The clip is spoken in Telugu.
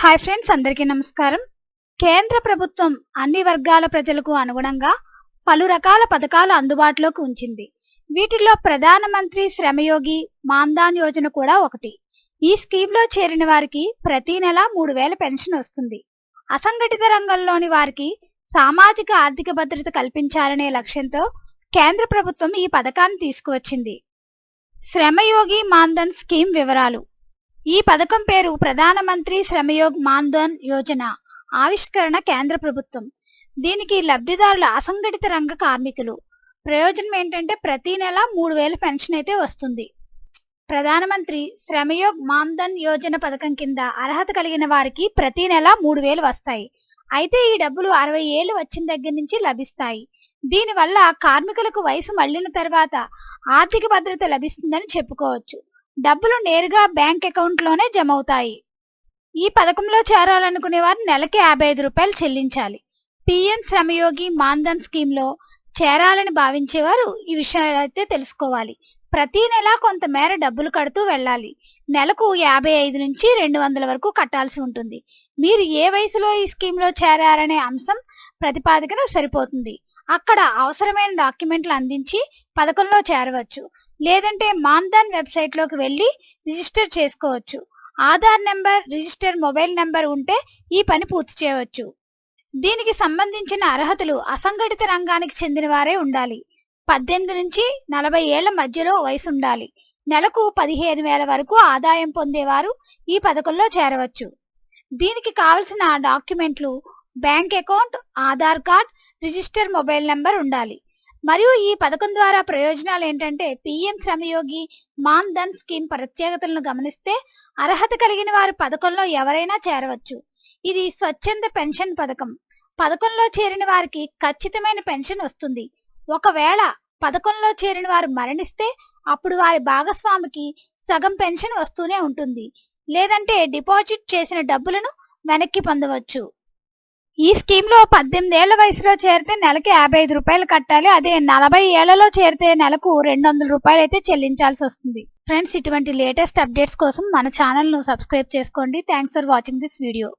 హాయ్ ఫ్రెండ్స్, అందరికీ నమస్కారం. కేంద్ర ప్రభుత్వం అన్ని వర్గాల ప్రజలకు అనుగుణంగా పలు రకాల పథకాలు అందుబాటులోకి ఉంచింది. వీటిల్లో ప్రధానమంత్రి శ్రమయోగి మాన్ధన్ యోజన కూడా ఒకటి. ఈ స్కీమ్లో చేరిన వారికి ప్రతి నెల 3,000 పెన్షన్ వస్తుంది. అసంఘటిత రంగంలోని వారికి సామాజిక ఆర్థిక భద్రత కల్పించాలనే లక్ష్యంతో కేంద్ర ప్రభుత్వం ఈ పథకాన్ని తీసుకువచ్చింది. శ్రమయోగి మాన్ధన్ స్కీమ్ వివరాలు. ఈ పథకం పేరు ప్రధానమంత్రి శ్రమయోగ్ మాన్ధన్ యోజన. ఆవిష్కరణ కేంద్ర ప్రభుత్వం. దీనికి లబ్ధిదారుల అసంఘటిత రంగ కార్మికులు. ప్రయోజనం ఏంటంటే ప్రతి నెల 3,000 పెన్షన్ అయితే వస్తుంది. ప్రధానమంత్రి శ్రమయోగ్ మాన్ధన్ యోజన పథకం కింద అర్హత కలిగిన వారికి ప్రతి నెల 3,000 వస్తాయి. అయితే ఈ డబ్బులు 60 ఏళ్లు వచ్చిన దగ్గర నుంచి లభిస్తాయి. దీనివల్ల కార్మికులకు వయసు మళ్లిన తర్వాత ఆర్థిక భద్రత లభిస్తుందని చెప్పుకోవచ్చు. డబ్బులు నేరుగా బ్యాంక్ అకౌంట్లోనే జమ అవుతాయి. ఈ పథకంలో చేరాలనుకునే వారు నెలకి 55 రూపాయలు చెల్లించాలి. పిఎం శ్రమయోగి మాన్ధన్ స్కీమ్లో చేరాలని భావించేవారు ఈ విషయాలు అయితే తెలుసుకోవాలి. ప్రతి నెల కొంత మేర డబ్బులు కడుతూ వెళ్ళాలి. నెలకు 55 నుంచి 200 వరకు కట్టాల్సి ఉంటుంది. మీరు ఏ వయసులో ఈ స్కీమ్లో చేరారనే అంశం ప్రతిపాదికన సరిపోతుంది. అక్కడ అవసరమైన డాక్యుమెంట్లు అందించి పథకంలో చేరవచ్చు. లేదంటే మాన్ధన్ వెబ్సైట్లోకి వెళ్ళి రిజిస్టర్ చేసుకోవచ్చు. Aadhaar number, register mobile number ఉంటే ఈ పని పూర్తి చేయవచ్చు. దీనికి సంబంధించిన అర్హతలు అసంఘటిత రంగానికి చెందిన వారే ఉండాలి. 18 నుంచి 40 ఏళ్ల మధ్యలో వయసు ఉండాలి. నెలకు 15,000 వరకు ఆదాయం పొందేవారు ఈ పథకంలో చేరవచ్చు. దీనికి కావలసిన డాక్యుమెంట్లు bank account, Aadhaar card, register mobile number ఉండాలి. మరియు ఈ పథకం ద్వారా ప్రయోజనాలు ఏంటంటే పిఎం శ్రమయోగి మాన్ధన్ స్కీమ్ ప్రత్యేకతలను గమనిస్తే అర్హత కలిగిన వారు పథకంలో ఎవరైనా చేరవచ్చు. ఇది స్వచ్ఛంద పెన్షన్ పథకం. పథకంలో చేరిన వారికి ఖచ్చితమైన పెన్షన్ వస్తుంది. ఒకవేళ పథకంలో చేరిన వారు మరణిస్తే అప్పుడు వారి భాగస్వామికి సగం పెన్షన్ వస్తూనే ఉంటుంది. లేదంటే డిపాజిట్ చేసిన డబ్బులను వెనక్కి పొందవచ్చు. ఈ స్కీమ్లో 18 ఏళ్ల వయసులో చేరితే నెలకి 55 రూపాయలు కట్టాలి. అదే 40 ఏళ్లలో చేరితే నెలకు 200 రూపాయలు అయితే చెల్లించాల్సి వస్తుంది. ఫ్రెండ్స్, ఇటువంటి లేటెస్ట్ అప్డేట్స్ కోసం మన ఛానల్ను సబ్స్క్రైబ్ చేసుకోండి. Thanks for watching this video.